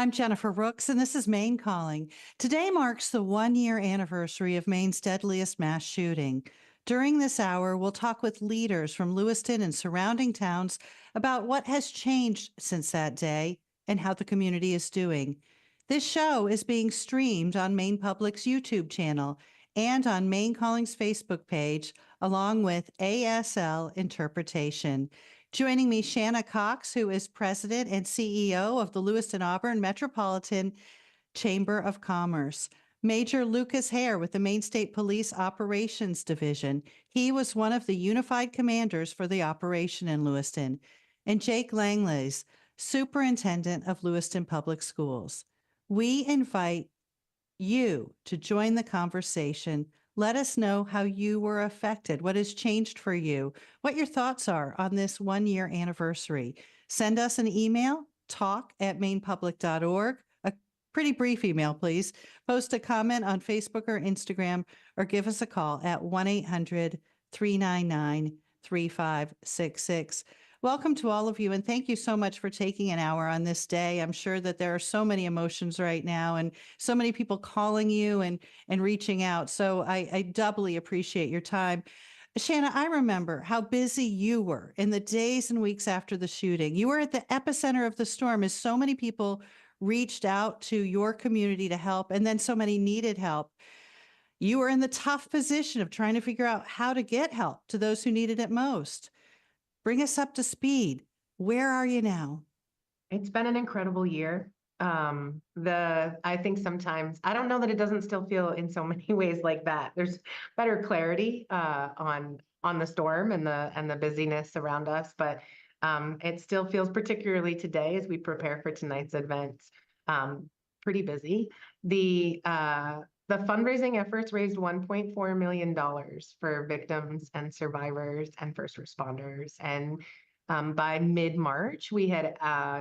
I'm Jennifer Rooks, and this is Maine Calling. Today marks the 1 year anniversary of Maine's deadliest mass shooting. During this hour, we'll talk with leaders from Lewiston and surrounding towns about what has changed since that day and how the community is doing. This show is being streamed on Maine Public's YouTube channel and on Maine Calling's Facebook page, along with ASL Interpretation. Joining me, Shanna Cox, who is president and CEO of the Lewiston Auburn Metropolitan Chamber of Commerce. Major Lucas Hare with the Maine State Police Operations Division. He was one of the unified commanders for the operation in Lewiston. And Jake Langlays, superintendent of Lewiston Public Schools. We invite you to join the conversation. Let us know how you were affected, what has changed for you, what your thoughts are on this 1 year anniversary. Send us an email, talk@mainepublic.org, a pretty brief email, please. Post a comment on Facebook or Instagram, or give us a call at 1-800-399-3566. Welcome to all of you, and thank you so much for taking an hour on this day. I'm sure that there are so many emotions right now and so many people calling you and reaching out. So I doubly appreciate your time. Shanna, I remember how busy you were in the days and weeks after the shooting. You were at the epicenter of the storm as so many people reached out to your community to help, and then so many needed help. You were in the tough position of trying to figure out how to get help to those who needed it most. Bring us up to speed. Where are you now? It's been an incredible year. I think sometimes, I don't know that it doesn't still feel in so many ways like that. There's better clarity on the storm and the busyness around us, but it still feels, particularly today as we prepare for tonight's events, pretty busy. The fundraising efforts raised $1.4 million for victims and survivors and first responders. And by mid-March, we had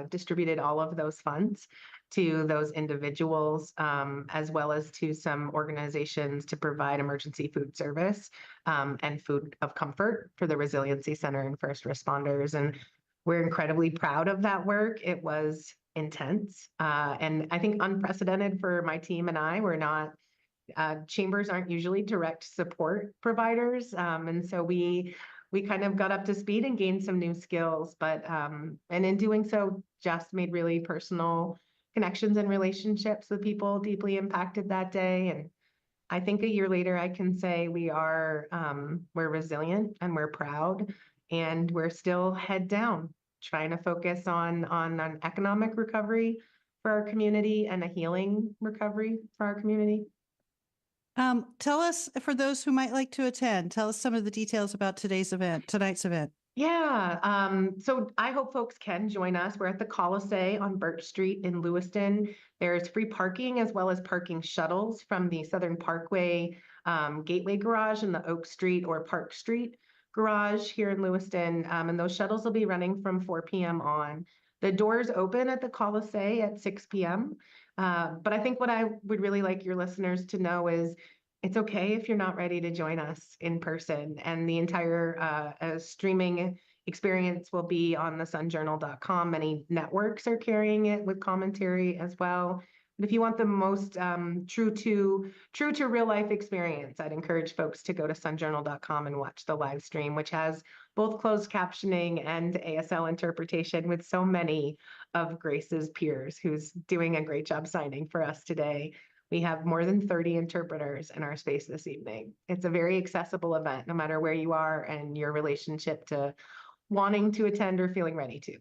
distributed all of those funds to those individuals, as well as to some organizations to provide emergency food service and food of comfort for the Resiliency Center and first responders. And we're incredibly proud of that work. It was intense and I think unprecedented for my team and I. We're not chambers aren't usually direct support providers. And so we kind of got up to speed and gained some new skills, but and in doing so, just made really personal connections and relationships with people deeply impacted that day. And I think a year later, I can say we're resilient and we're proud, and we're still head down, trying to focus on an economic recovery for our community and a healing recovery for our community. Tell us, for those who might like to attend, tell us some of the details about tonight's event. Yeah, so I hope folks can join us. We're at the Colisée on Birch Street in Lewiston. There's free parking as well as parking shuttles from the Southern Parkway Gateway Garage and the Oak Street or Park Street Garage here in Lewiston. And those shuttles will be running from 4 p.m. on. The doors open at the Colisée at 6 p.m. But I think what I would really like your listeners to know is it's okay if you're not ready to join us in person, and the entire streaming experience will be on the sunjournal.com. Many networks are carrying it with commentary as well. But if you want the most true to real life experience, I'd encourage folks to go to sunjournal.com and watch the live stream, which has both closed captioning and ASL interpretation with so many of Grace's peers who's doing a great job signing for us today. We have more than 30 interpreters in our space this evening. It's a very accessible event, no matter where you are and your relationship to wanting to attend or feeling ready to.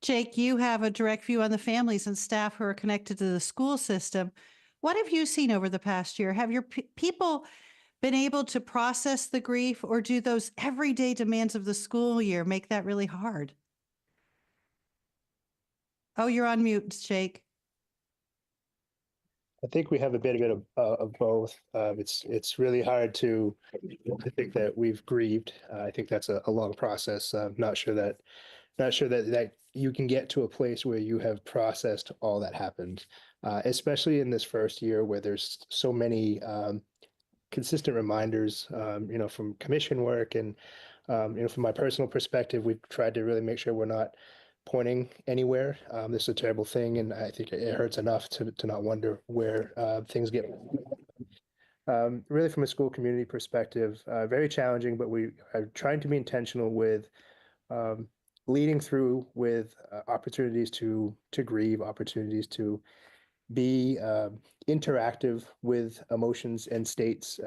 Jake, you have a direct view on the families and staff who are connected to the school system. What have you seen over the past year? Have your people been able to process the grief, or do those everyday demands of the school year make that really hard? Oh, you're on mute, Jake. I think we have a bit of both. It's really hard to think that we've grieved. I think that's a long process. Not sure that you can get to a place where you have processed all that happened, especially in this first year where there's so many consistent reminders, from commission work and, from my personal perspective, we've tried to really make sure we're not pointing anywhere. This is a terrible thing, and I think it hurts enough to not wonder where things get. Really, from a school community perspective, very challenging, but we are trying to be intentional with um, leading through with opportunities to grieve, opportunities to be interactive with emotions and states.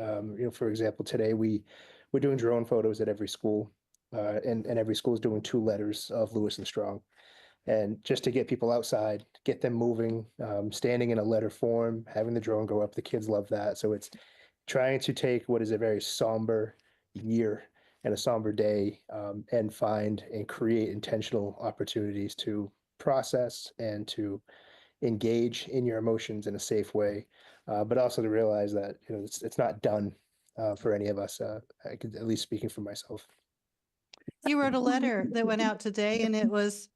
For example, today we're doing drone photos at every school, and every school is doing 2 letters of Lewiston Strong, and just to get people outside, get them moving, standing in a letter form, having the drone go up. The kids love that. So it's trying to take what is a very somber year and a somber day, and find and create intentional opportunities to process and to engage in your emotions in a safe way, but also to realize that it's not done for any of us. I could, at least speaking for myself. You wrote a letter that went out today, and it was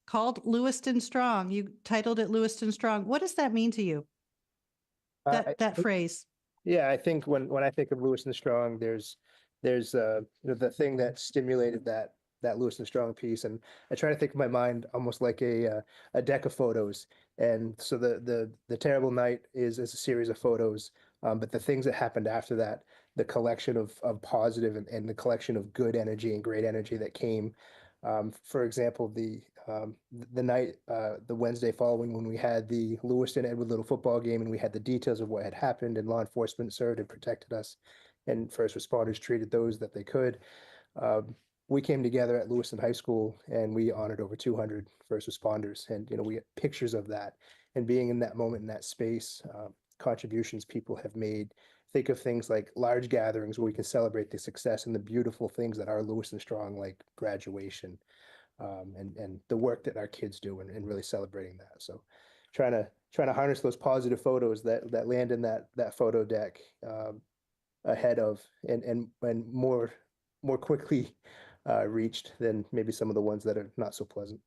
called Lewiston Strong. You titled it Lewiston Strong. What does that mean to you? That phrase. Yeah, I think when I think of Lewiston Strong, there's the thing that stimulated that Lewiston Strong piece, and I try to think of my mind almost like a deck of photos, and so the terrible night is a series of photos, but the things that happened after that, the collection of positive and the collection of good energy and great energy that came. For example, the night, the Wednesday following, when we had the Lewiston Edward Little football game, and we had the details of what had happened, and law enforcement served and protected us, and first responders treated those that they could. Um, we came together at Lewiston High School, and we honored over 200 first responders, and we get pictures of that, and being in that moment in that space, contributions people have made. Think of things like large gatherings where we can celebrate the success and the beautiful things that are Lewiston Strong, like graduation, and the work that our kids do, and really celebrating that. So trying to harness those positive photos that land in that photo deck, ahead of and more quickly reached than maybe some of the ones that are not so pleasant.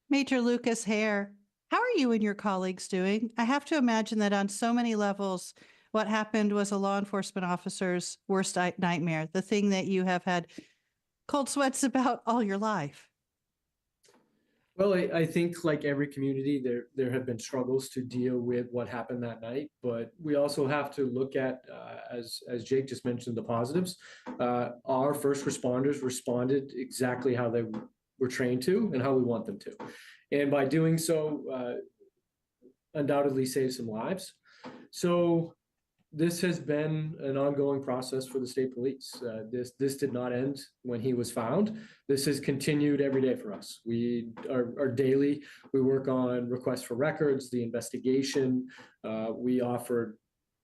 Major Lucas Hare, how are you and your colleagues doing? I have to imagine that on so many levels, what happened was a law enforcement officer's worst nightmare, the thing that you have had cold sweats about all your life. Well, I think like every community, there have been struggles to deal with what happened that night, but we also have to look at, as Jake just mentioned, the positives. Our first responders responded exactly how they were trained to and how we want them to, and by doing so, undoubtedly saved some lives. So this has been an ongoing process for the state police. This did not end when he was found. This has continued every day for us. We are daily. We work on requests for records, the investigation. We offered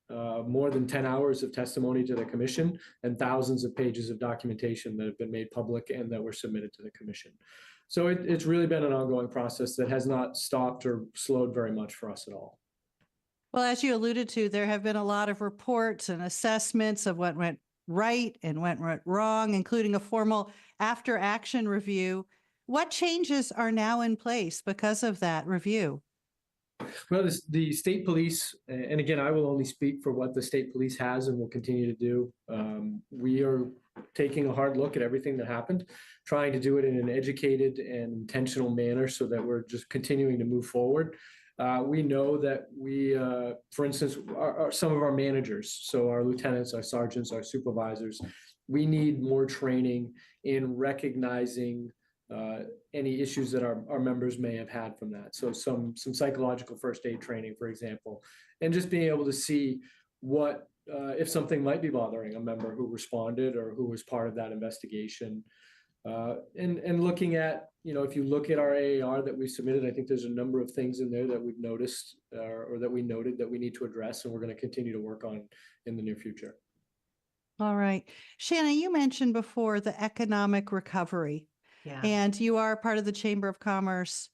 more than 10 hours of testimony to the commission and thousands of pages of documentation that have been made public and that were submitted to the commission. So it's really been an ongoing process that has not stopped or slowed very much for us at all. Well, as you alluded to, there have been a lot of reports and assessments of what went right and what went wrong, including a formal after action review. What changes are now in place because of that review? Well, the state police, and again, I will only speak for what the state police has and will continue to do. We are taking a hard look at everything that happened, trying to do it in an educated and intentional manner so that we're just continuing to move forward. We know that for instance, some of our managers, so our lieutenants, our sergeants, our supervisors, we need more training in recognizing any issues that our members may have had from that. So some psychological first aid training, for example, and just being able to see what if something might be bothering a member who responded or who was part of that investigation. And looking at, if you look at our AAR that we submitted, I think there's a number of things in there that we've noticed or that we noted that we need to address, and we're going to continue to work on in the near future. All right. Shanna, you mentioned before the economic recovery, and you are part of the Chamber of Commerce.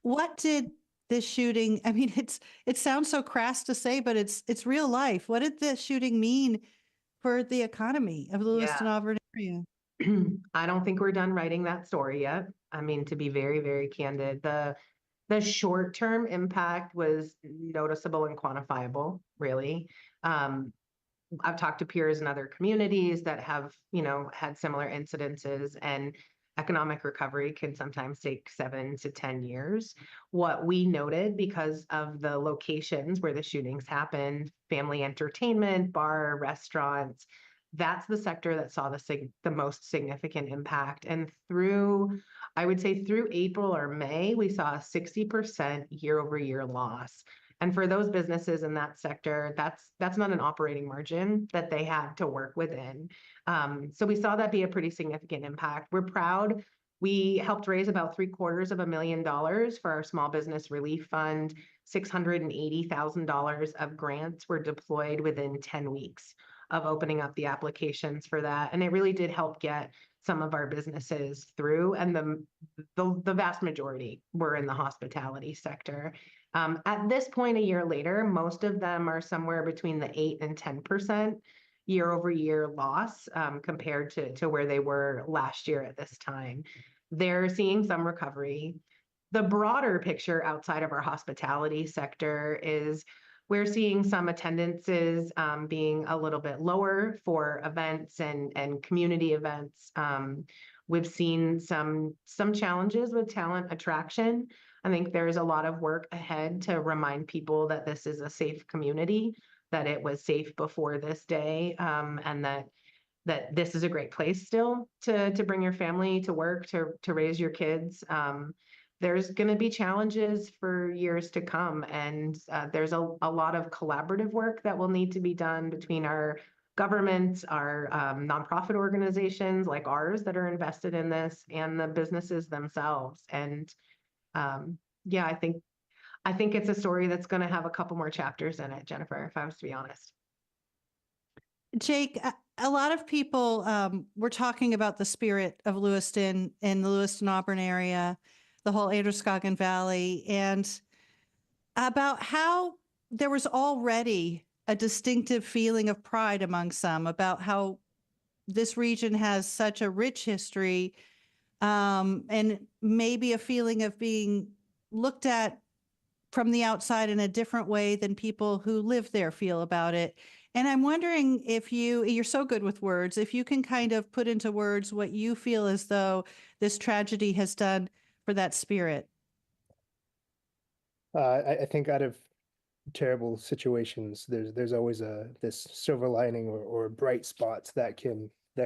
What did this shooting, I mean, it sounds so crass to say, but it's real life. What did this shooting mean for the economy of the Lewiston Auburn area? I don't think we're done writing that story yet. I mean, to be very, very candid, the short-term impact was noticeable and quantifiable, really. I've talked to peers in other communities that have, had similar incidences, and economic recovery can sometimes take 7 to 10 years. What we noted, because of the locations where the shootings happened, family entertainment, bar, restaurants, that's the sector that saw the most significant impact. And I would say through April or May, we saw a 60% year-over-year loss. And for those businesses in that sector, that's not an operating margin that they had to work within. So we saw that be a pretty significant impact. We're proud. We helped raise about $750,000 for our small business relief fund. $680,000 of grants were deployed within 10 weeks of opening up the applications for that. And it really did help get some of our businesses through. And the vast majority were in the hospitality sector. At this point, a year later, most of them are somewhere between the 8 and 10% year-over-year loss compared to where they were last year at this time. They're seeing some recovery. The broader picture outside of our hospitality sector is we're seeing some attendances being a little bit lower for events and community events. We've seen some challenges with talent attraction. I think there's a lot of work ahead to remind people that this is a safe community, that it was safe before this day, and that this is a great place still to bring your family to work, to raise your kids. There's going to be challenges for years to come, and there's a lot of collaborative work that will need to be done between our government, our nonprofit organizations like ours that are invested in this, and the businesses themselves. And yeah, I think it's a story that's going to have a couple more chapters in it, Jennifer, if I was to be honest. Jake, a lot of people were talking about the spirit of Lewiston and the Lewiston-Auburn area, the whole Androscoggin Valley, and about how there was already a distinctive feeling of pride among some about how this region has such a rich history, and maybe a feeling of being looked at from the outside in a different way than people who live there feel about it. And I'm wondering if you're so good with words, if you can kind of put into words what you feel as though this tragedy has done for that spirit. I think out of terrible situations, there's always this silver lining or bright spots that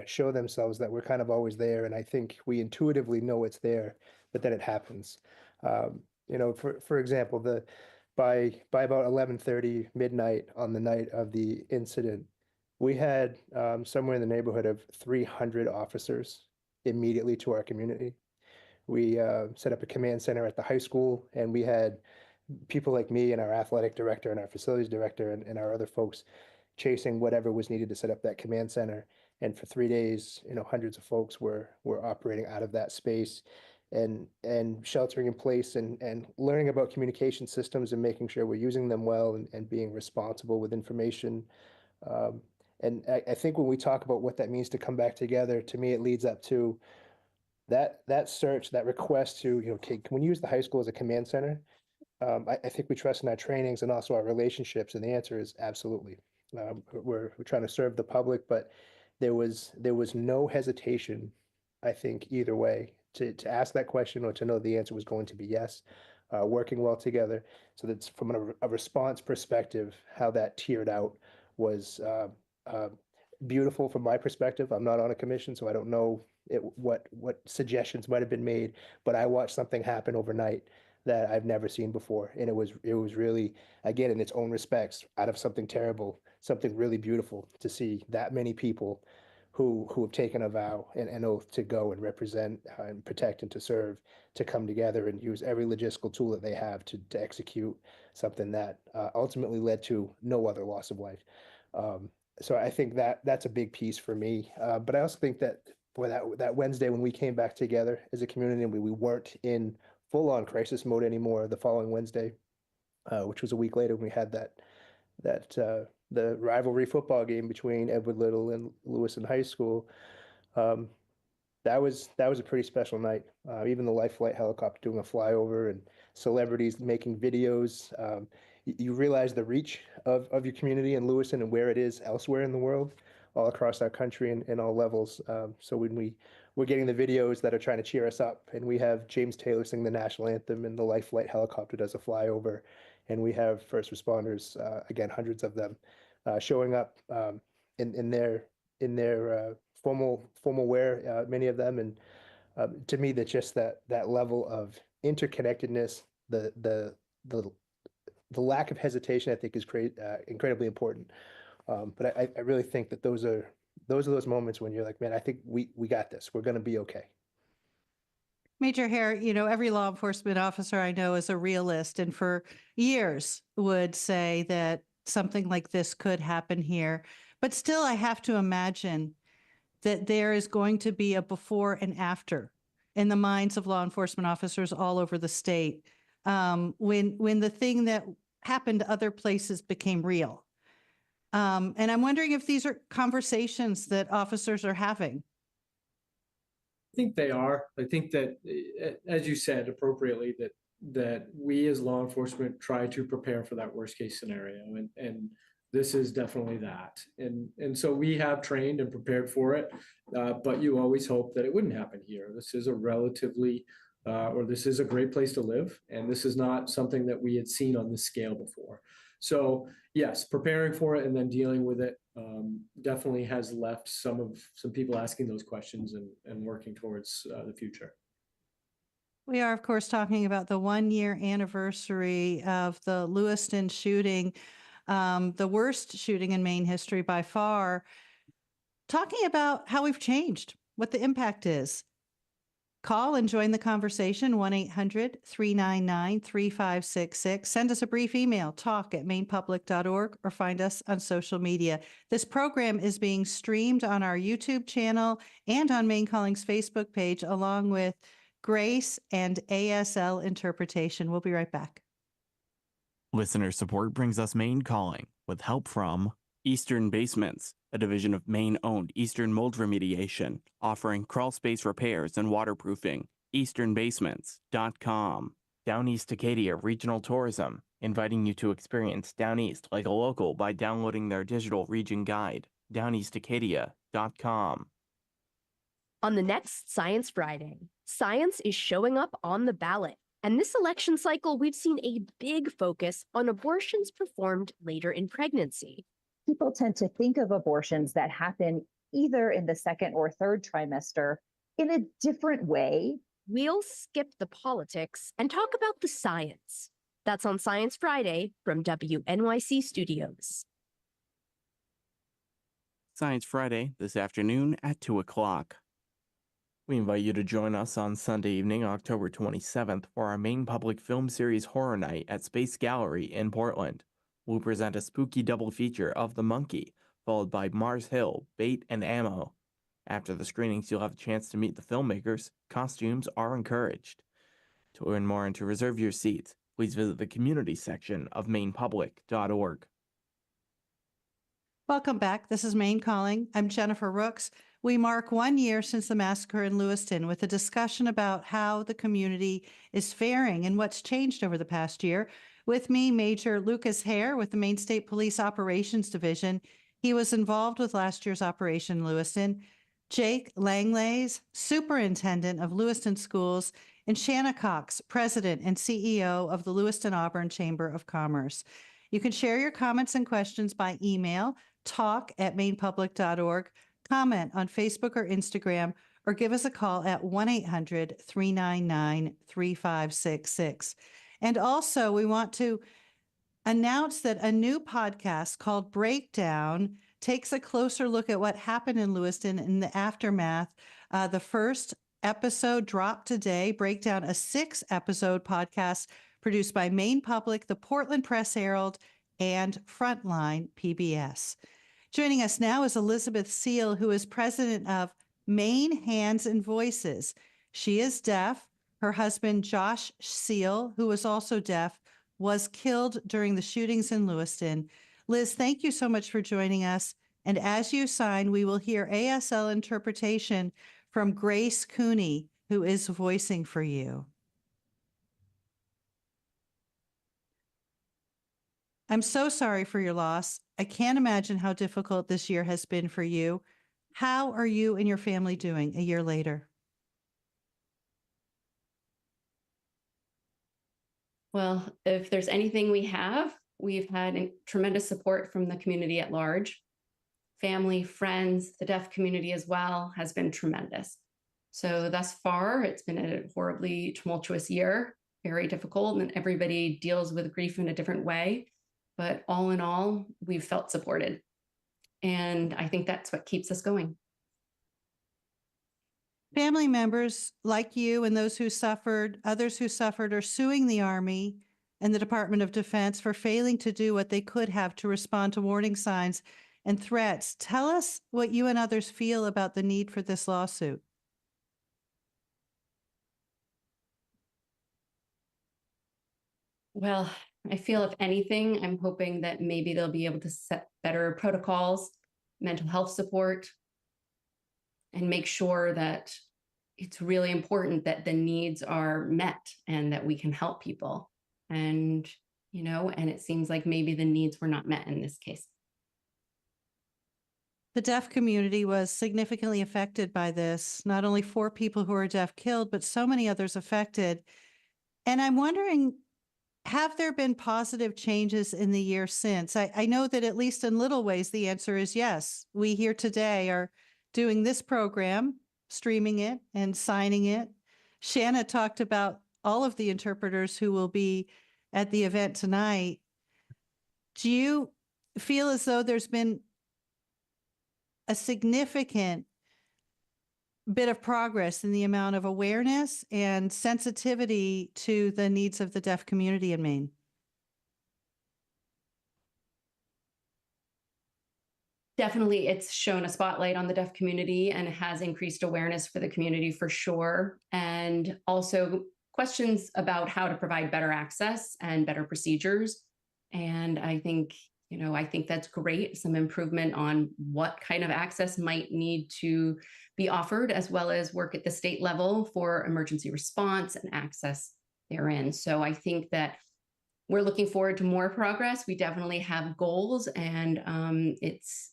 show themselves, that we're kind of always there. And I think we intuitively know it's there, but then it happens. For example, by about 11:30 midnight on the night of the incident, we had somewhere in the neighborhood of 300 officers immediately to our community. We set up a command center at the high school, and we had people like me and our athletic director and our facilities director and our other folks chasing whatever was needed to set up that command center. And for 3 days, hundreds of folks were operating out of that space and sheltering in place and learning about communication systems and making sure we're using them well and being responsible with information. And I think when we talk about what that means to come back together, to me, it leads up to that search, that request to, okay, can we use the high school as a command center? I think we trust in our trainings and also our relationships, and the answer is absolutely. We're trying to serve the public, but there was no hesitation, I think, either way to ask that question or to know the answer was going to be yes. Working well together, so that's from a response perspective, how that tiered out was beautiful from my perspective. I'm not on a commission, so I don't know what suggestions might have been made, but I watched something happen overnight that I've never seen before. And it was really, again, in its own respects, out of something terrible, something really beautiful to see that many people who have taken a vow and an oath to go and represent and protect and to serve, to come together and use every logistical tool that they have to execute something that ultimately led to no other loss of life. So I think that's a big piece for me. But I also think that, boy, that Wednesday when we came back together as a community and we weren't in full-on crisis mode anymore the following Wednesday, which was a week later when we had the rivalry football game between Edward Little and Lewiston High School. That was a pretty special night. Even the Life Flight helicopter doing a flyover and celebrities making videos. You realize the reach of your community in Lewiston and where it is elsewhere in the world. all across our country in all levels. So when we're getting the videos that are trying to cheer us up, and we have James Taylor sing the national anthem, and the Life Flight helicopter does a flyover, and we have first responders, again, hundreds of them, showing up in their formal wear, many of them, and to me, that just that level of interconnectedness, the lack of hesitation, I think, is incredibly important. But I really think that those are those moments when you're like, man, I think we got this. We're going to be okay. Major Hare, every law enforcement officer I know is a realist, and for years would say that something like this could happen here. But still, I have to imagine that there is going to be a before and after in the minds of law enforcement officers all over the state, when the thing that happened other places became real. And I'm wondering if these are conversations that officers are having. I think they are. I think that, as you said appropriately, that we as law enforcement try to prepare for that worst case scenario, and this is definitely that. And so we have trained and prepared for it, but you always hope that it wouldn't happen here. This is a relatively, or this is a great place to live, and this is not something that we had seen on this scale before. So yes, preparing for it and then dealing with it definitely has left some people asking those questions and working towards the future. We are, of course, talking about the 1-year anniversary of the Lewiston shooting, the worst shooting in Maine history by far. Talking about how we've changed, what the impact is. Call and join the conversation, 1-800-399-3566. Send us a brief email, talk@mainpublic.org, or find us on social media. This program is being streamed on our YouTube channel and on Maine Calling's Facebook page, along with Grace and ASL interpretation. We'll be right back. Listener support brings us Maine Calling, with help from Eastern Basements, a division of Maine-owned Eastern Mold Remediation, offering crawl space repairs and waterproofing. EasternBasements.com. Down East Acadia Regional Tourism, inviting you to experience Down East like a local by downloading their digital region guide. DownEastAcadia.com. On the next Science Friday, science is showing up on the ballot. And this election cycle, we've seen a big focus on abortions performed later in pregnancy. People tend to think of abortions that happen either in the second or third trimester in a different way. We'll skip the politics and talk about the science. That's on Science Friday from WNYC Studios. Science Friday this afternoon at 2 o'clock. We invite you to join us on Sunday evening, October 27th, for our Maine Public Film Series Horror Night at Space Gallery in Portland. We'll present a spooky double feature of The Monkey, followed by Mars Hill, Bait and Ammo. After the screenings, you'll have a chance to meet the filmmakers. Costumes are encouraged. To learn more and to reserve your seats, please visit the community section of mainpublic.org. Welcome back. This is Maine Calling. I'm Jennifer Rooks. We mark 1 year since the massacre in Lewiston with a discussion about how the community is faring and what's changed over the past year. With me, Major Lucas Hare with the Maine State Police Operations Division. He was involved with last year's Operation Lewiston. Jake Langlays, Superintendent of Lewiston Schools, and Shanna Cox, President and CEO of the Lewiston Auburn Chamber of Commerce. You can share your comments and questions by email, talk@mainpublic.org, comment on Facebook or Instagram, or give us a call at 1-800-399-3566. And also, we want to announce that a new podcast called Breakdown takes a closer look at what happened in Lewiston in the aftermath. The first episode dropped today. Breakdown, a 6-episode podcast produced by Maine Public, the Portland Press Herald, and Frontline PBS. Joining us now is Elizabeth Seal, who is president of Maine Hands and Voices. She is deaf. Her husband, Josh Seal, who is also deaf, was killed during the shootings in Lewiston. Liz, thank you so much for joining us. And as you sign, we will hear ASL interpretation from Grace Cooney, who is voicing for you. I'm so sorry for your loss. I can't imagine how difficult this year has been for you. How are you and your family doing a year later? Well, if there's anything we've had tremendous support from the community at large. Family, friends, the deaf community as well has been tremendous. So thus far, it's been a horribly tumultuous year, very difficult, and everybody deals with grief in a different way. But all in all, we've felt supported. And I think that's what keeps us going. Family members like you and others who suffered, are suing the Army and the Department of Defense for failing to do what they could have to respond to warning signs and threats. Tell us what you and others feel about the need for this lawsuit. Well, I feel if anything, I'm hoping that maybe they'll be able to set better protocols, mental health support, and make sure that it's really important that the needs are met and that we can help people. And, and it seems like maybe the needs were not met in this case. The deaf community was significantly affected by this. Not only 4 people who are deaf killed, but so many others affected. And I'm wondering, have there been positive changes in the year since? I know that at least in little ways, the answer is yes. We here today are doing this program, streaming it and signing it. Shanna talked about all of the interpreters who will be at the event tonight. Do you feel as though there's been a significant bit of progress in the amount of awareness and sensitivity to the needs of the deaf community in Maine? Definitely, it's shown a spotlight on the deaf community and has increased awareness for the community for sure. And also questions about how to provide better access and better procedures. And I think that's great. Some improvement on what kind of access might need to be offered, as well as work at the state level for emergency response and access therein. So I think that we're looking forward to more progress. We definitely have goals, and it's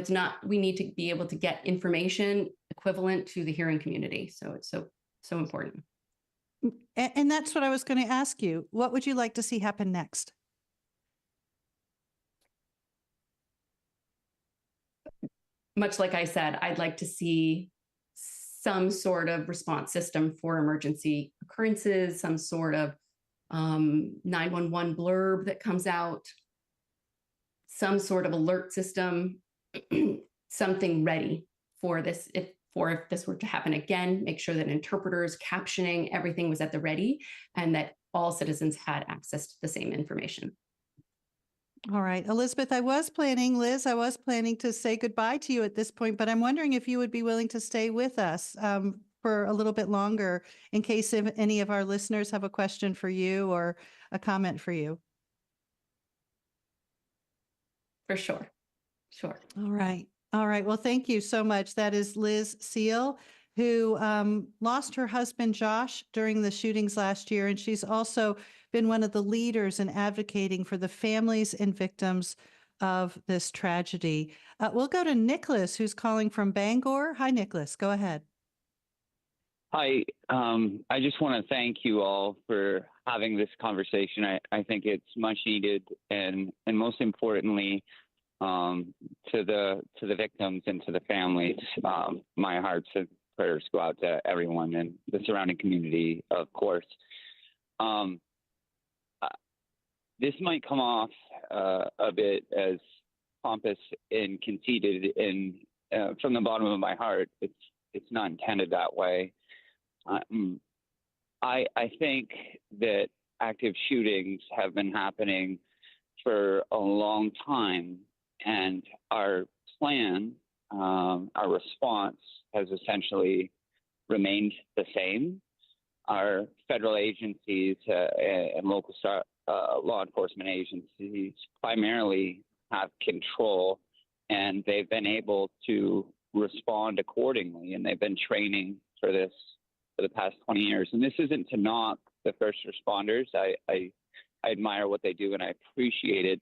not, we need to be able to get information equivalent to the hearing community. So it's so important. And that's what I was going to ask you. What would you like to see happen next? Much like I said, I'd like to see some sort of response system for emergency occurrences, some sort of 911 blurb that comes out, some sort of alert system, something ready for this. If this were to happen again, make sure that interpreters, captioning, everything was at the ready, and that all citizens had access to the same information. All right, Elizabeth, I was planning to say goodbye to you at this point, but I'm wondering if you would be willing to stay with us for a little bit longer in case if any of our listeners have a question for you or a comment for you. For sure. Sure. All right. All right. Well, thank you so much. That is Liz Seal, who lost her husband, Josh, during the shootings last year. And she's also been one of the leaders in advocating for the families and victims of this tragedy. We'll go to Nicholas, who's calling from Bangor. Hi, Nicholas. Go ahead. Hi. I just want to thank you all for having this conversation. I think it's much needed, and most importantly, to the victims and to the families. My hearts and prayers go out to everyone and the surrounding community, of course. This might come off a bit as pompous and conceited, and from the bottom of my heart, it's not intended that way. I think that active shootings have been happening for a long time, and our plan, our response has essentially remained the same. Our federal agencies and local law enforcement agencies primarily have control, and they've been able to respond accordingly, and they've been training for this for the past 20 years. And this isn't to knock the first responders. I I admire what they do and I appreciate it.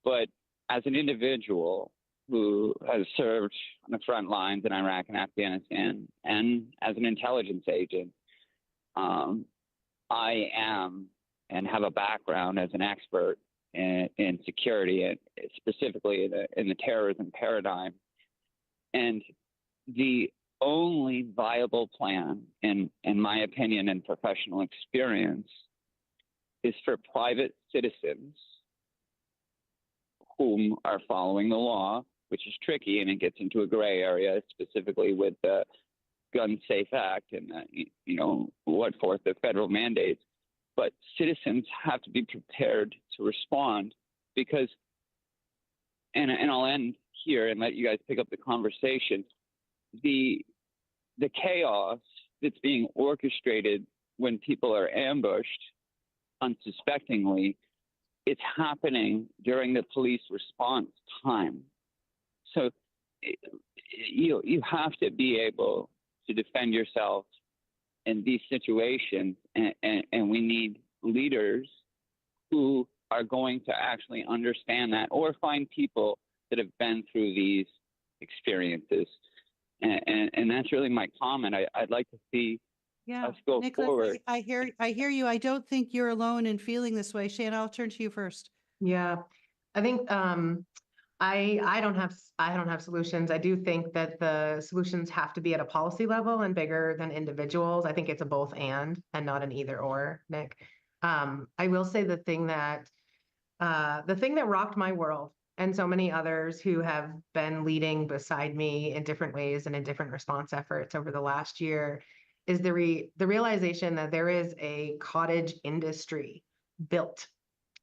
But as an individual who has served on the front lines in Iraq and Afghanistan, and as an intelligence agent, I am and have a background as an expert in security, and specifically in the terrorism paradigm. And the only viable plan, in my opinion and professional experience, is for private citizens whom are following the law, which is tricky and it gets into a gray area, specifically with the Gun Safe Act and what forth the federal mandates. But citizens have to be prepared to respond because, and I'll end here and let you guys pick up the conversation. The chaos that's being orchestrated when people are ambushed unsuspectingly, it's happening during the police response time. So you have to be able to defend yourself in these situations, and we need leaders who are going to actually understand that, or find people that have been through these experiences. And that's really my comment. I'd like to see us go Nicholas, forward. I hear you. I don't think you're alone in feeling this way. Shannon, I'll turn to you first. Yeah, I think I don't have solutions. I do think that the solutions have to be at a policy level and bigger than individuals. I think it's a both and not an either or, Nick. I will say the thing that rocked my world and so many others who have been leading beside me in different ways and in different response efforts over the last year is the realization that there is a cottage industry built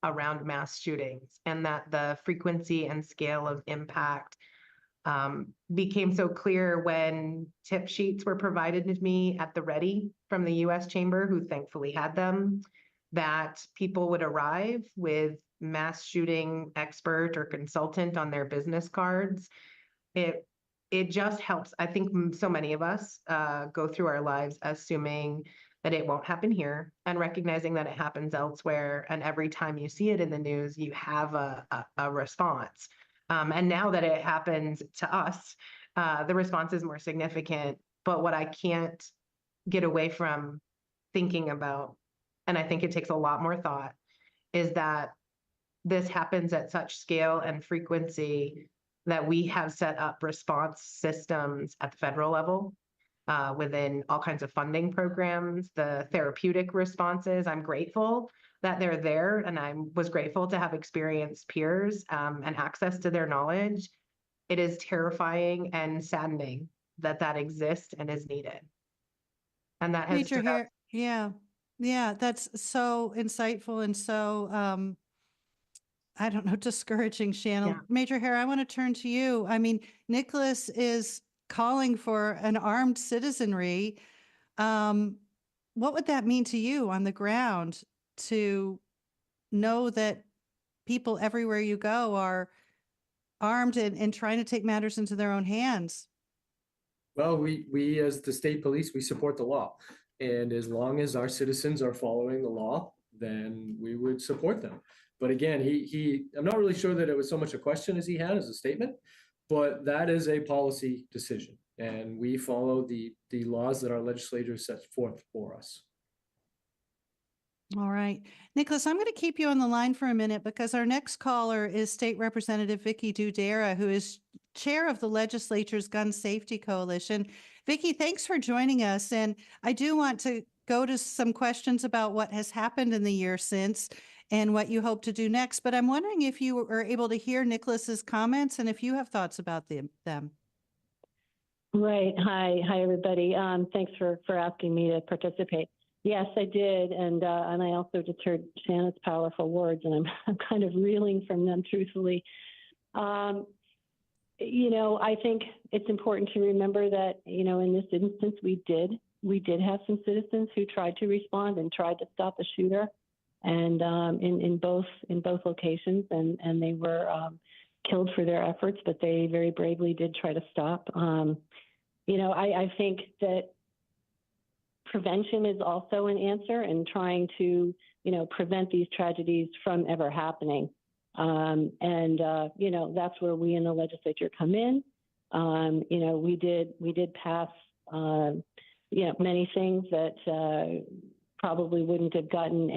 around mass shootings, and that the frequency and scale of impact became so clear when tip sheets were provided to me at the ready from the U.S. Chamber, who thankfully had them, that people would arrive with mass shooting expert or consultant on their business cards. It just helps. I think so many of us go through our lives assuming that it won't happen here and recognizing that it happens elsewhere. And every time you see it in the news, you have a response. And now that it happens to us, the response is more significant. But what I can't get away from thinking about, and I think it takes a lot more thought, is that this happens at such scale and frequency that we have set up response systems at the federal level within all kinds of funding programs, the therapeutic responses. I'm grateful that they're there, and I was grateful to have experienced peers and access to their knowledge. It is terrifying and saddening that exists and is needed. And that has Major Hair, yeah, that's so insightful and so I don't know, discouraging, Shannon. Yeah. Major Hair, I want to turn to you. I mean, Nicholas is calling for an armed citizenry. What would that mean to you on the ground to know that people everywhere you go are armed and trying to take matters into their own hands? Well, we as the state police, we support the law. And as long as our citizens are following the law, then we would support them. But again, I'm not really sure that it was so much a question as he had as a statement, but that is a policy decision. And we follow the laws that our legislature sets forth for us. All right. Nicholas, I'm going to keep you on the line for a minute because our next caller is State Representative Vicky Dudera, who is chair of the legislature's Gun Safety Coalition. Vicky, thanks for joining us. And I do want to go to some questions about what has happened in the year since and what you hope to do next. But I'm wondering if you were able to hear Nicholas's comments and if you have thoughts about them. Right. Hi, everybody. Thanks for asking me to participate. Yes, I did, and I also just heard Shannon's powerful words, and I'm kind of reeling from them, truthfully. I think it's important to remember that in this instance we did have some citizens who tried to respond and tried to stop the shooter, and in both locations, and they were killed for their efforts, but they very bravely did try to stop. I think that prevention is also an answer, and trying to, prevent these tragedies from ever happening. That's where we in the legislature come in. We did pass, many things that probably wouldn't have gotten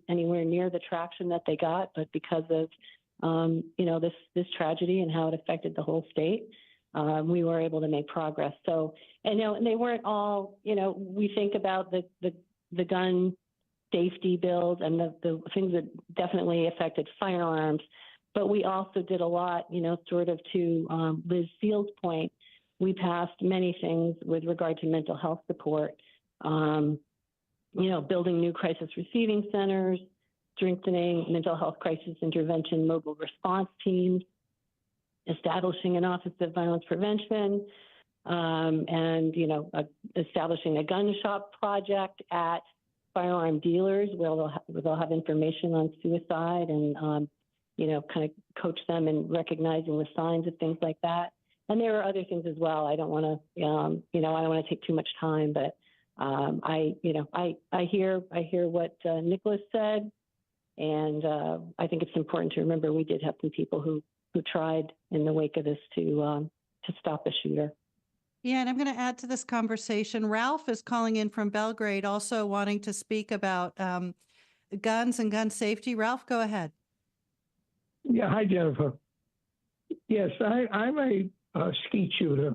anywhere near the traction that they got, but because of this tragedy and how it affected the whole state, we were able to make progress. So, and they weren't all, we think about the gun safety bills and the things that definitely affected firearms, but we also did a lot, sort of to Liz Seal's point. We passed many things with regard to mental health support, building new crisis receiving centers, strengthening mental health crisis intervention mobile response teams, establishing an Office of Violence Prevention, establishing a gun shop project at firearm dealers where they'll have information on suicide and, kind of coach them in recognizing the signs of things like that. And there are other things as well. I don't want to, I don't want to take too much time, but I hear what Nicholas said, and I think it's important to remember we did have some people who tried in the wake of this to stop the shooter. Yeah, and I'm going to add to this conversation. Ralph is calling in from Belgrade, also wanting to speak about guns and gun safety. Ralph, go ahead. Yeah, hi, Jennifer. Yes, I'm a skeet shooter.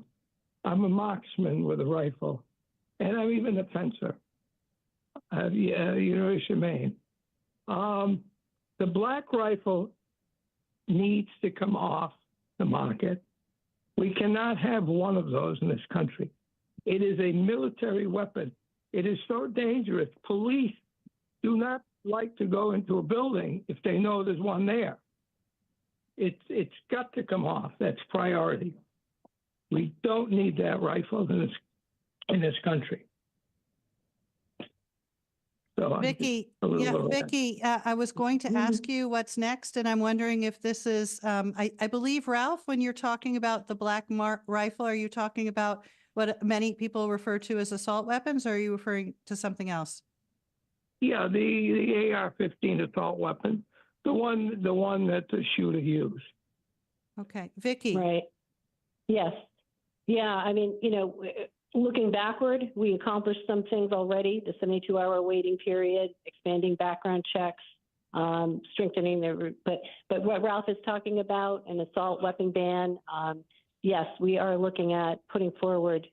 I'm a marksman with a rifle, and I'm even a fencer at the University of Maine. The black rifle needs to come off the market. We cannot have one of those in this country. It is a military weapon. It is so dangerous. Police do not like to go into a building if they know there's one there. It's got to come off. That's priority. We don't need that rifle in this country. So Vicki, I was going to ask you what's next, and I'm wondering if this is, I believe, Ralph, when you're talking about the black rifle, are you talking about what many people refer to as assault weapons, or are you referring to something else? Yeah, the AR-15 assault weapon, the one that the shooter used. Okay, Vicki. Right. Yes. Yeah. I mean, looking backward, we accomplished some things already, the 72-hour waiting period, expanding background checks, strengthening but what Ralph is talking about, an assault weapon ban, yes, we are looking at putting forward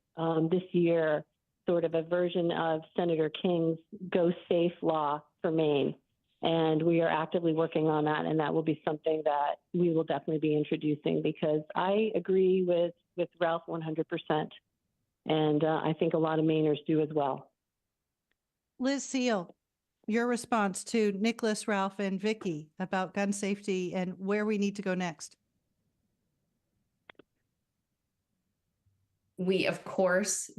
this year sort of a version of Senator King's Go Safe law for Maine. And we are actively working on that, and that will be something that we will definitely be introducing, because I agree with Ralph 100%. And I think a lot of Mainers do as well. Liz Seal, your response to Nicholas, Ralph, and Vicki about gun safety and where we need to go next. We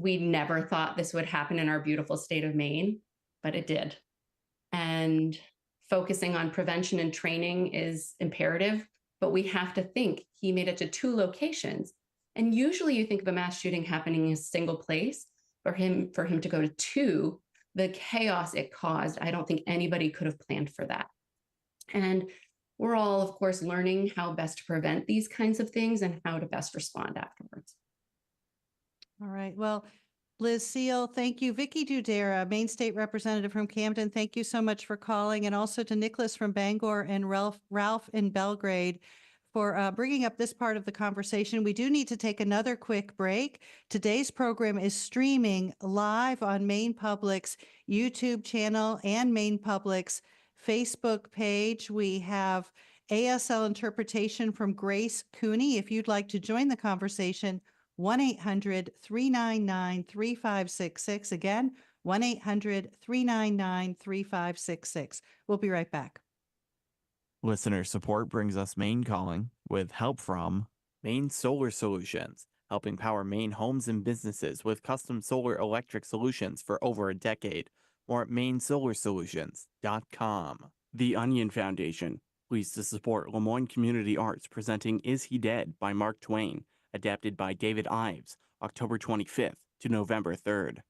never thought this would happen in our beautiful state of Maine, but it did. And focusing on prevention and training is imperative, but we have to think he made it to 2 locations. And usually you think of a mass shooting happening in a single place. For him to go to 2, the chaos it caused, I don't think anybody could have planned for that. And we're all, of course, learning how best to prevent these kinds of things and how to best respond afterwards. All right. Well, Liz Seal, thank you. Vicki Dudera, Maine State Representative from Camden, thank you so much for calling. And also to Nicholas from Bangor and Ralph in Belgrade for bringing up this part of the conversation. We do need to take another quick break. Today's program is streaming live on Maine Public's YouTube channel and Maine Public's Facebook page. We have ASL interpretation from Grace Cooney. If you'd like to join the conversation, 1-800-399-3566. Again, 1-800-399-3566. We'll be right back. Listener support brings us Maine Calling with help from Maine Solar Solutions, helping power Maine homes and businesses with custom solar electric solutions for over a decade. More at MaineSolarSolutions.com. The Onion Foundation, pleased to support Lemoyne Community Arts presenting Is He Dead by Mark Twain, adapted by David Ives, October 25th to November 3rd.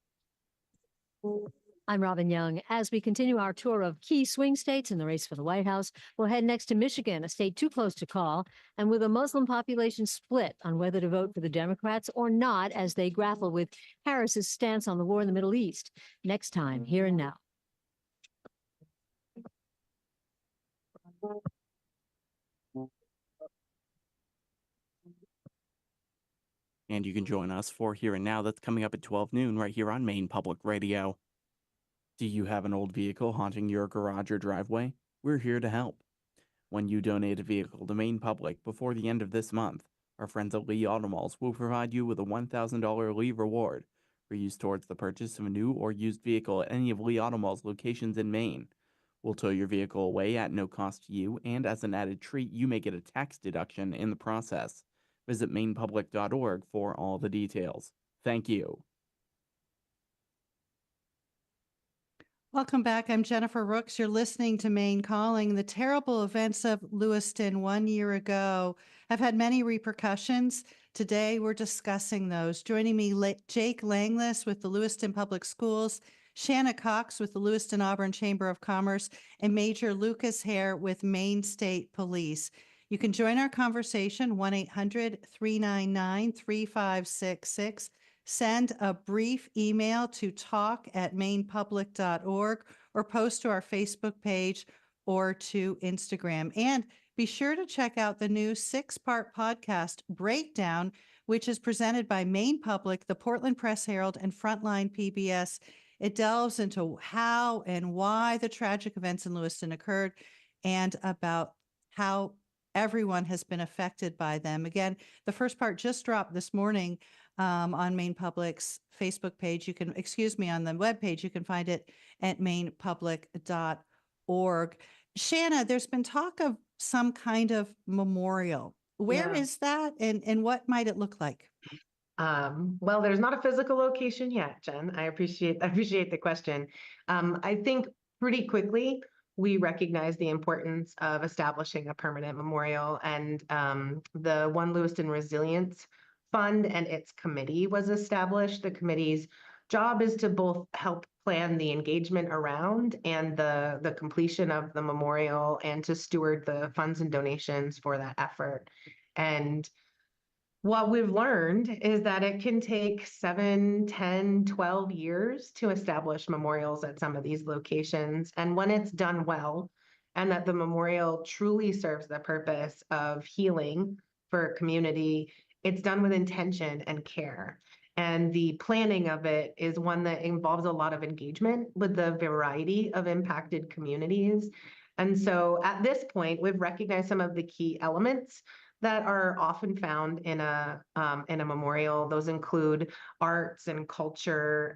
I'm Robin Young. As we continue our tour of key swing states in the race for the White House, we'll head next to Michigan, a state too close to call, and with a Muslim population split on whether to vote for the Democrats or not as they grapple with Harris's stance on the war in the Middle East. Next time, Here and Now. And you can join us for Here and Now. That's coming up at 12 noon right here on Maine Public Radio. Do you have an old vehicle haunting your garage or driveway? We're here to help. When you donate a vehicle to Maine Public before the end of this month, our friends at Lee Automalls will provide you with a $1,000 Lee reward for use towards the purchase of a new or used vehicle at any of Lee Automalls locations in Maine. We'll tow your vehicle away at no cost to you, and as an added treat, you may get a tax deduction in the process. Visit mainepublic.org for all the details. Thank you. Welcome back. I'm Jennifer Rooks. You're listening to Maine Calling. The terrible events of Lewiston 1 year ago have had many repercussions. Today, we're discussing those. Joining me, Jake Langless with the Lewiston Public Schools, Shanna Cox with the Lewiston Auburn Chamber of Commerce, and Major Lucas Hare with Maine State Police. You can join our conversation, 1-800-399-3566. Send a brief email to talk@mainepublic.org or post to our Facebook page or to Instagram. And be sure to check out the new 6-part podcast Breakdown, which is presented by Maine Public, the Portland Press Herald, and Frontline PBS. It delves into how and why the tragic events in Lewiston occurred and about how everyone has been affected by them. Again, the first part just dropped this morning on Maine Public's Facebook page. You can, on the webpage, you can find it at mainepublic.org. Shanna, there's been talk of some kind of memorial. Where is that and what might it look like? Well, there's not a physical location yet, Jen. I appreciate the question. I think pretty quickly we recognize the importance of establishing a permanent memorial, and the One Lewiston Resilience Fund and its committee was established. The committee's job is to both help plan the engagement around and the completion of the memorial and to steward the funds and donations for that effort. And what we've learned is that it can take 7, 10, 12 years to establish memorials at some of these locations. And when it's done well, and that the memorial truly serves the purpose of healing for a community, it's done with intention and care. And the planning of it is one that involves a lot of engagement with the variety of impacted communities. And so at this point, we've recognized some of the key elements that are often found in a memorial. Those include arts and culture,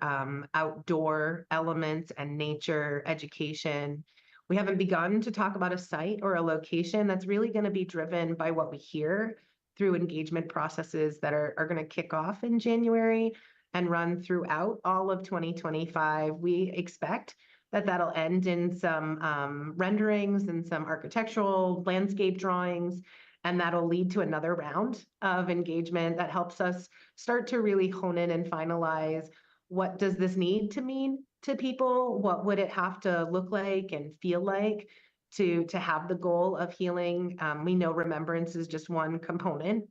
outdoor elements and nature, education. We haven't begun to talk about a site or a location. That's really going to be driven by what we hear through engagement processes that are going to kick off in January and run throughout all of 2025. We expect that that'll end in some renderings and some architectural landscape drawings, and that'll lead to another round of engagement that helps us start to really hone in and finalize what does this need to mean to people? What would it have to look like and feel like to have the goal of healing? We know remembrance is just one component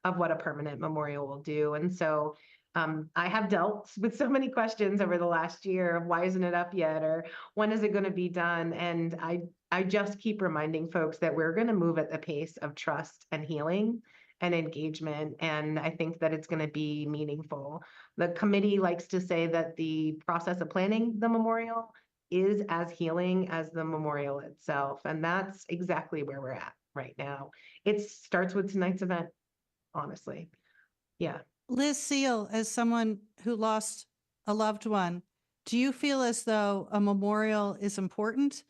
of what a permanent memorial will do. And so I have dealt with so many questions over the last year of why isn't it up yet, or when is it going to be done? And I just keep reminding folks that we're going to move at the pace of trust and healing and engagement. And I think that it's going to be meaningful. The committee likes to say that the process of planning the memorial is as healing as the memorial itself. And that's exactly where we're at right now. It starts with tonight's event, honestly. Yeah. Liz Seal, as someone who lost a loved one, do you feel as though a memorial is important?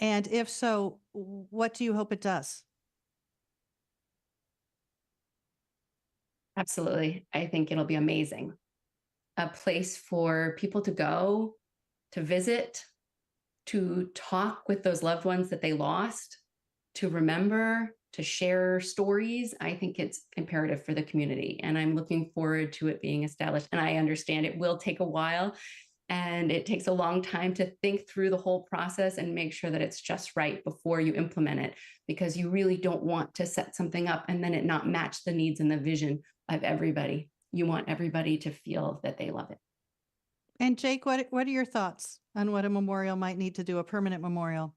And if so, what do you hope it does? Absolutely. I think it'll be amazing. A place for people to go, to visit, to talk with those loved ones that they lost, to remember, to share stories. I think it's imperative for the community, and I'm looking forward to it being established. And I understand it will take a while. And it takes a long time to think through the whole process and make sure that it's just right before you implement it, because you really don't want to set something up and then it not match the needs and the vision of everybody. You want everybody to feel that they love it. And Jake, what are your thoughts on what a memorial might need to do, a permanent memorial?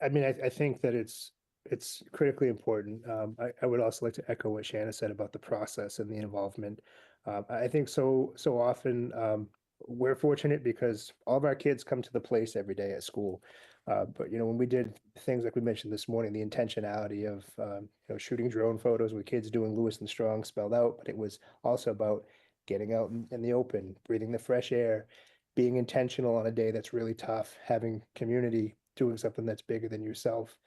I mean, I think that it's critically important. I would also like to echo what Shanna said about the process and the involvement. I think so often we're fortunate because all of our kids come to the place every day at school. But you know, when we did things like we mentioned this morning, the intentionality of you know, shooting drone photos with kids doing Lewiston Strong spelled out, but it was also about getting out in the open, breathing the fresh air, being intentional on a day that's really tough, having community, doing something that's bigger than yourself,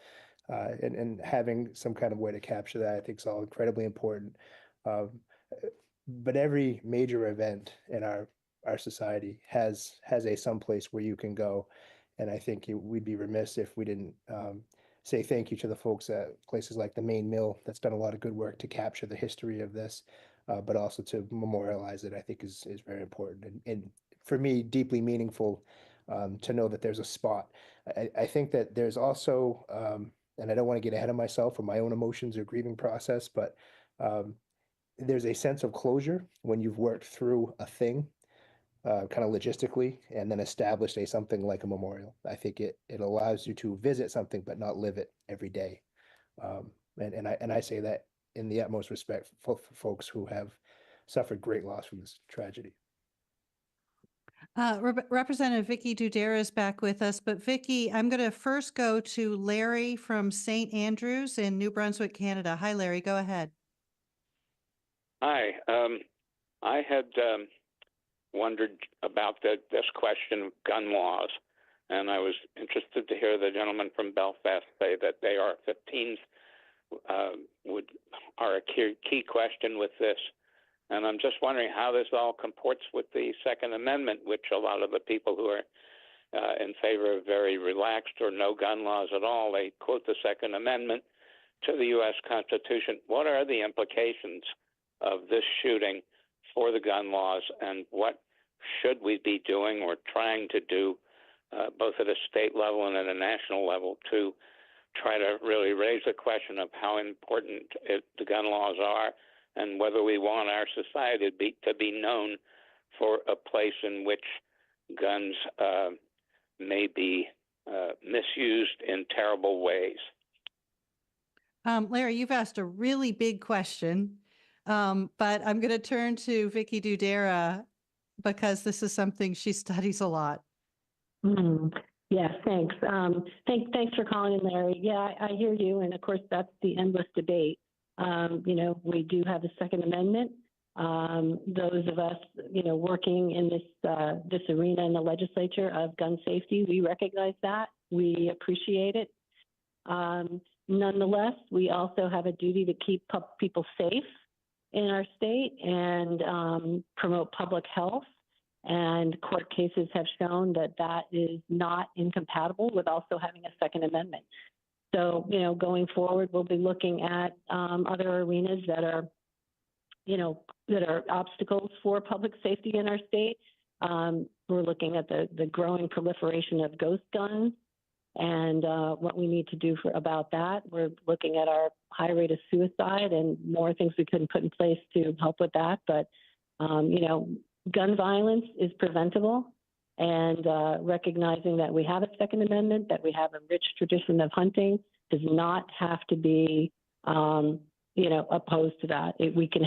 and having some kind of way to capture that, I think is all incredibly important. Um, but every major event in our society has a someplace where you can go, and I think we'd be remiss if we didn't say thank you to the folks at places like the Maine Mill that's done a lot of good work to capture the history of this, but also to memorialize it. I think is very important, and for me deeply meaningful to know that there's a spot. I think that there's also, and I don't want to get ahead of myself or my own emotions or grieving process, but there's a sense of closure when you've worked through a thing kind of logistically and then established something like a memorial. I think it allows you to visit something but not live it every day. And I say that in the utmost respect for folks who have suffered great loss from this tragedy. Representative Vicky Dudera is back with us, but Vicky, I'm going to first go to Larry from St. Andrews in New Brunswick, Canada. Hi, Larry, go ahead. Hi, I had wondered about this question of gun laws, and I was interested to hear the gentleman from Belfast say that they are 15s are a key question with this. And I'm just wondering how this all comports with the Second Amendment, which a lot of the people who are in favor of very relaxed or no gun laws at all, they quote the Second Amendment to the U.S. Constitution. What are the implications of this shooting for the gun laws, and what should we be doing or trying to do both at a state level and at a national level to try to really raise the question of how important the gun laws are, and whether we want our society to be known for a place in which guns may be misused in terrible ways? Larry, you've asked a really big question, but I'm going to turn to Vicky Dudera because this is something she studies a lot. Yes, thanks. Thanks for calling in, Larry. Yeah, I hear you. And of course, that's the endless debate. You know, we do have the Second Amendment. Those of us, you know, working in this arena in the legislature of gun safety, we recognize that. We appreciate it. Nonetheless, we also have a duty to keep people safe in our state and promote public health. And court cases have shown that that is not incompatible with also having a Second Amendment. So, you know, going forward, we'll be looking at other arenas that are, you know, that are obstacles for public safety in our state. We're looking at the growing proliferation of ghost guns and what we need to do about that. We're looking at our high rate of suicide and more things we couldn't put in place to help with that. But, you know, gun violence is preventable, and recognizing that we have a Second Amendment, that we have a rich tradition of hunting, does not have to be, you know, opposed to that. We can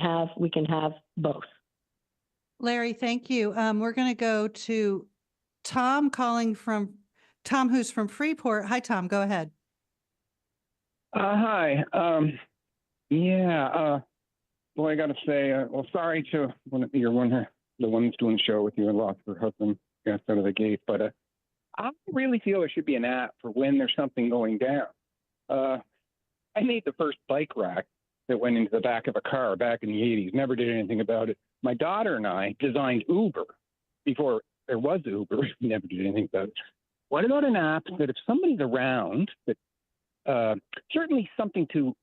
have both. Larry, thank you. We're going to go to Tom who's from Freeport. Hi, Tom, go ahead. Hi. Boy, I got to say, well, sorry to the ones doing the show with you and lost her husband out of the gate, but I really feel there should be an app for when there's something going down. I made the first bike rack that went into the back of a car back in the 80s, never did anything about it. My daughter and I designed Uber before there was Uber, we never did anything about it. What about an app that if somebody's around, that certainly something to,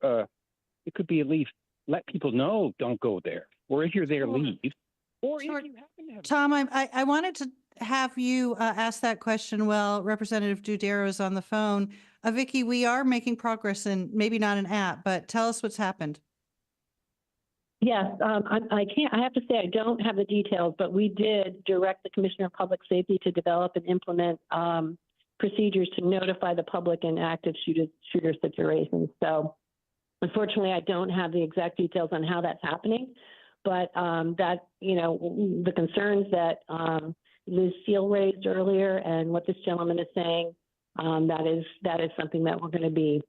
it could be at least let people know don't go there, or if you're there, leave. Or if you happen to have... Tom, I wanted to have you ask that question while Representative Dudero is on the phone. Vicky, we are making progress in maybe not an app, but tell us what's happened. Yes, I can't. I have to say I don't have the details, but we did direct the Commissioner of Public Safety to develop and implement procedures to notify the public in active shooter situations. So, unfortunately, I don't have the exact details on how that's happening, but that the concerns that Liz Seal raised earlier and what this gentleman is saying, that is something that we're going to be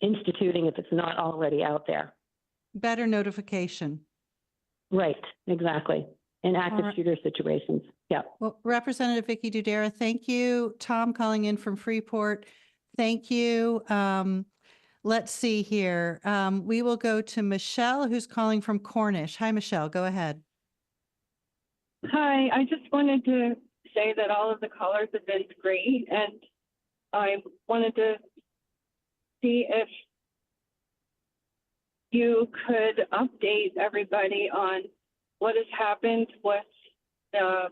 instituting if it's not already out there. Better notification. Right, exactly. In active right. shooter situations. Yeah. Well, Representative Vicky Dudera, thank you. Tom calling in from Freeport. Thank you. Let's see here. We will go to Michelle, who's calling from Cornish. Hi, Michelle. Go ahead. Hi, I just wanted to say that all of the callers have been great, and I wanted to see if you could update everybody on what has happened with the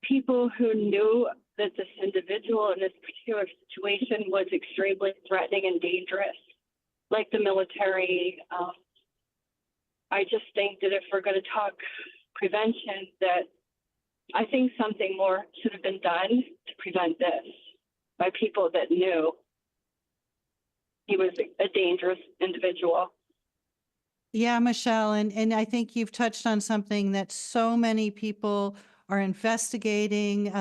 people who knew that this individual in this particular situation was extremely threatening and dangerous, like the military. I just think that if we're going to talk prevention, that I think something more should have been done to prevent this by people that knew he was a dangerous individual. Yeah, Michelle, and I think you've touched on something that so many people are investigating.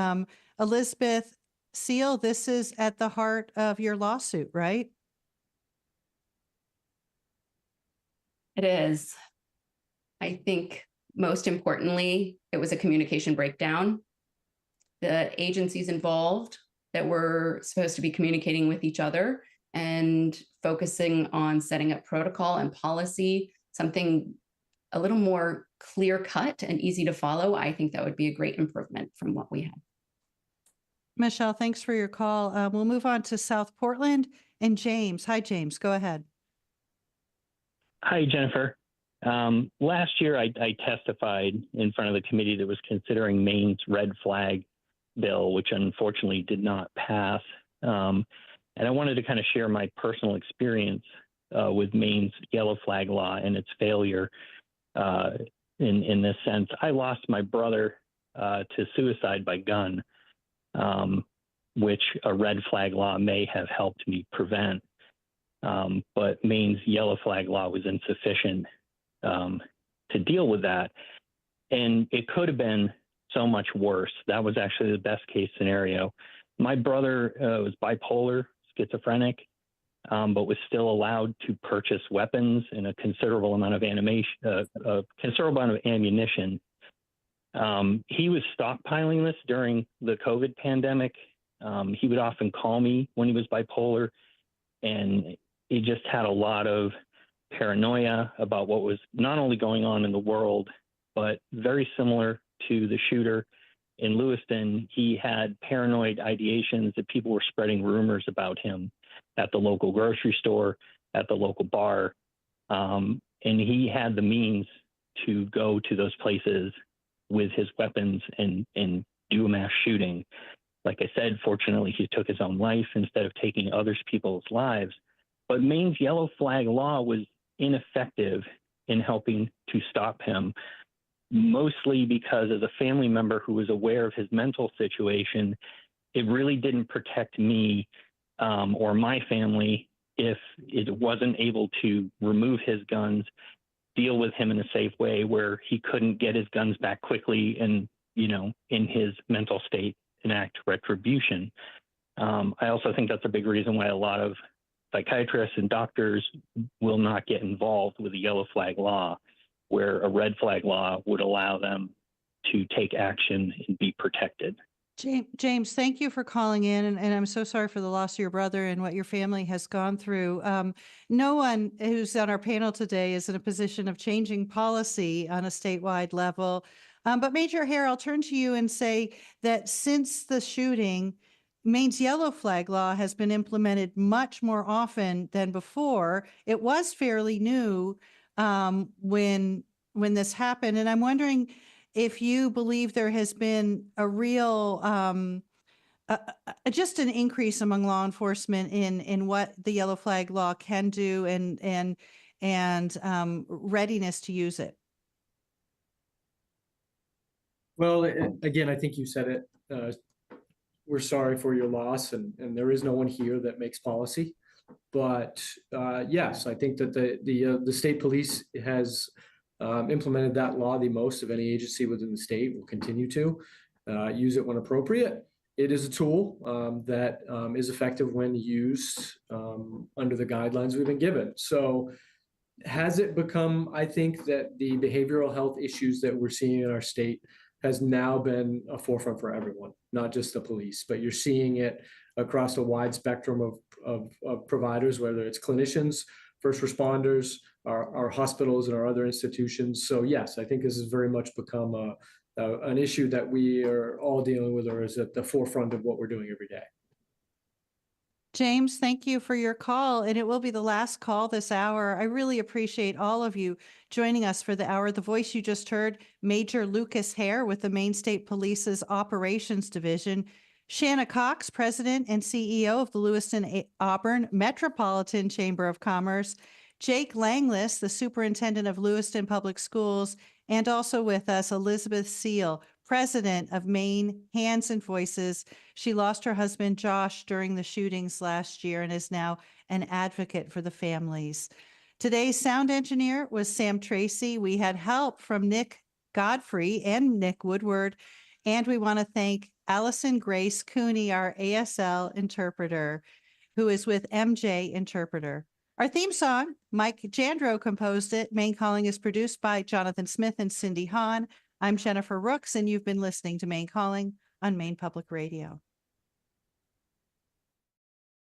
Elizabeth Seal, this is at the heart of your lawsuit, right? It is. I think most importantly, it was a communication breakdown. The agencies involved that were supposed to be communicating with each other and focusing on setting up protocol and policy, something a little more clear cut and easy to follow. I think that would be a great improvement from what we have. Michelle, thanks for your call. We'll move on to South Portland and James. Hi, James. Go ahead. Hi, Jennifer. Last year, I testified in front of the committee that was considering Maine's red flag bill, which unfortunately did not pass. And I wanted to kind of share my personal experience with Maine's yellow flag law and its failure in this sense. I lost my brother to suicide by gun, which a red flag law may have helped me prevent. But Maine's yellow flag law was insufficient to deal with that. And it could have been so much worse. That was actually the best case scenario. My brother was bipolar, schizophrenic, but was still allowed to purchase weapons and a considerable amount of ammunition. He was stockpiling this during the COVID pandemic. He would often call me when he was bipolar, and he just had a lot of paranoia about what was not only going on in the world, but very similar to the shooter in Lewiston. He had paranoid ideations that people were spreading rumors about him at the local grocery store, at the local bar. And he had the means to go to those places with his weapons and do a mass shooting. Like I said, fortunately, he took his own life instead of taking other people's lives. But Maine's yellow flag law was ineffective in helping to stop him, mostly because as a family member who was aware of his mental situation, it really didn't protect me or my family if it wasn't able to remove his guns, deal with him in a safe way where he couldn't get his guns back quickly and, in his mental state, enact retribution. I also think that's a big reason why a lot of psychiatrists and doctors will not get involved with the yellow flag law, where a red flag law would allow them to take action and be protected. James, thank you for calling in, and I'm so sorry for the loss of your brother and what your family has gone through. No one who's on our panel today is in a position of changing policy on a statewide level. But Major Hare, I'll turn to you and say that since the shooting, Maine's yellow flag law has been implemented much more often than before. It was fairly new when this happened, and I'm wondering if you believe there has been a real just an increase among law enforcement in what the yellow flag law can do and readiness to use it. Well, again, I think you said it. We're sorry for your loss, and there is no one here that makes policy. But yes, I think that the state police has implemented that law the most of any agency within the state. Will continue to use it when appropriate. It is a tool that is effective when used under the guidelines we've been given. So has it become, I think that the behavioral health issues that we're seeing in our state has now been a forefront for everyone, not just the police, but you're seeing it across a wide spectrum of providers, whether it's clinicians, first responders, our hospitals and our other institutions. So yes, I think this has very much become an issue that we are all dealing with, or is at the forefront of what we're doing every day. James, thank you for your call, and it will be the last call this hour. I really appreciate all of you joining us for the hour. The voice you just heard, Major Lucas Hare with the Maine State Police's Operations Division, Shanna Cox, President and CEO of the Lewiston Auburn Metropolitan Chamber of Commerce, Jake Langlis, the Superintendent of Lewiston Public Schools, and also with us, Elizabeth Seal, President of Maine Hands and Voices. She lost her husband, Josh, during the shootings last year and is now an advocate for the families. Today's sound engineer was Sam Tracy. We had help from Nick Godfrey and Nick Woodward. And we want to thank Allison Grace Cooney, our ASL interpreter, who is with MJ Interpreter. Our theme song, Mike Jandro composed it. Maine Calling is produced by Jonathan Smith and Cindy Hahn. I'm Jennifer Rooks, and you've been listening to Maine Calling on Maine Public Radio.